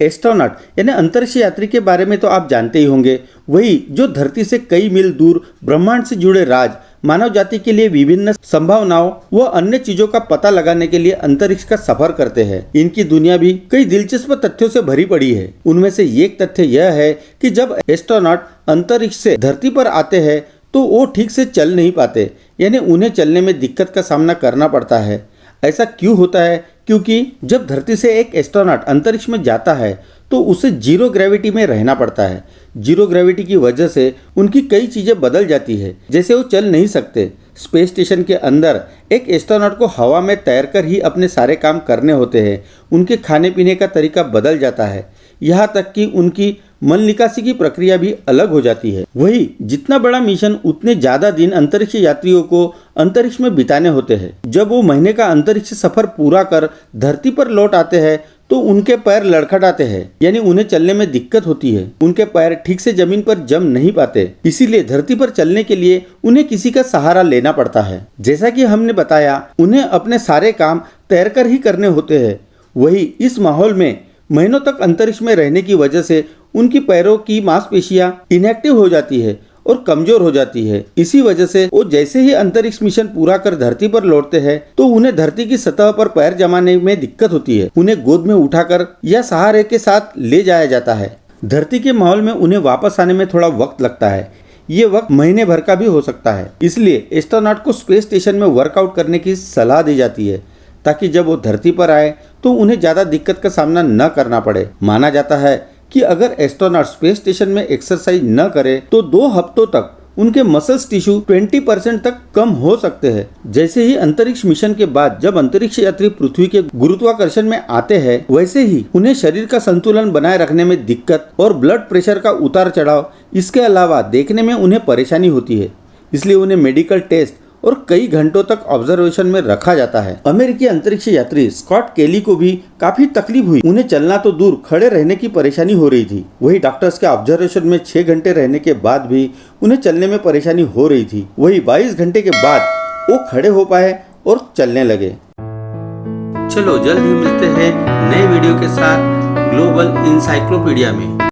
Astronaut यानी अंतरिक्ष यात्री के बारे में तो आप जानते ही होंगे, वही जो धरती से कई मील दूर ब्रह्मांड से जुड़े राज, मानव जाति के लिए विभिन्न संभावनाओं व अन्य चीजों का पता लगाने के लिए अंतरिक्ष का सफर करते हैं। इनकी दुनिया भी कई दिलचस्प तथ्यों से भरी पड़ी है। उनमें से एक तथ्य यह है कि जब एस्ट्रोनॉट अंतरिक्ष से धरती पर आते हैं तो वो ठीक से चल नहीं पाते, यानी उन्हें चलने में दिक्कत का सामना करना पड़ता है। ऐसा क्यों होता है? क्योंकि जब धरती से एक एस्ट्रोनॉट अंतरिक्ष में जाता है तो उसे जीरो ग्रेविटी में रहना पड़ता है। जीरो ग्रेविटी की वजह से उनकी कई चीज़ें बदल जाती है, जैसे वो चल नहीं सकते। स्पेस स्टेशन के अंदर एक एस्ट्रोनॉट को हवा में तैरकर ही अपने सारे काम करने होते हैं। उनके खाने पीने का तरीका बदल जाता है, यहाँ तक कि उनकी मल निकासी की प्रक्रिया भी अलग हो जाती है। वही जितना बड़ा मिशन उतने ज़्यादा दिन अंतरिक्ष यात्रियों को अंतरिक्ष में बिताने होते हैं। जब वो महीने का अंतरिक्ष सफर पूरा कर धरती पर लौट आते हैं तो उनके पैर लड़खड़ाते हैं, यानी उन्हें चलने में दिक्कत होती है। उनके पैर ठीक से जमीन पर जम नहीं पाते, इसीलिए धरती पर चलने के लिए उन्हें किसी का सहारा लेना पड़ता है। जैसा कि हमने बताया, उन्हें अपने सारे काम तैरकर ही करने होते हैं। वही इस माहौल में महीनों तक अंतरिक्ष में रहने की वजह से उनकी पैरों की मांसपेशियां इनएक्टिव हो जाती है और कमजोर हो जाती है। इसी वजह से वो जैसे ही अंतरिक्ष मिशन पूरा कर धरती पर लौटते हैं तो उन्हें धरती की सतह पर पैर जमाने में दिक्कत होती है। उन्हें गोद में उठाकर या सहारे के साथ ले जाया जाता है। धरती के माहौल में उन्हें वापस आने में थोड़ा वक्त लगता है। ये वक्त महीने भर का भी हो सकता है। इसलिए एस्ट्रोनॉट को स्पेस स्टेशन में वर्कआउट करने की सलाह दी जाती है, ताकि जब वो धरती पर आए तो उन्हें ज़्यादा दिक्कत का सामना न करना पड़े। माना जाता है कि अगर एस्ट्रोनॉट स्पेस स्टेशन में एक्सरसाइज न करे तो 2 हफ्तों तक उनके मसल्स टिश्यू 20% तक कम हो सकते हैं। जैसे ही अंतरिक्ष मिशन के बाद जब अंतरिक्ष यात्री पृथ्वी के गुरुत्वाकर्षण में आते हैं, वैसे ही उन्हें शरीर का संतुलन बनाए रखने में दिक्कत और ब्लड प्रेशर का उतार चढ़ाव, इसके अलावा देखने में उन्हें परेशानी होती है। इसलिए उन्हें मेडिकल टेस्ट और कई घंटों तक ऑब्जर्वेशन में रखा जाता है। अमेरिकी अंतरिक्ष यात्री स्कॉट केली को भी काफी तकलीफ हुई। उन्हें चलना तो दूर, खड़े रहने की परेशानी हो रही थी। वही डॉक्टर्स के ऑब्जर्वेशन में 6 घंटे रहने के बाद भी उन्हें चलने में परेशानी हो रही थी। वही 22 घंटे के बाद वो खड़े हो पाए और चलने लगे। चलो जल्द ही मिलते हैं नए वीडियो के साथ ग्लोबल इंसाइक्लोपीडिया में।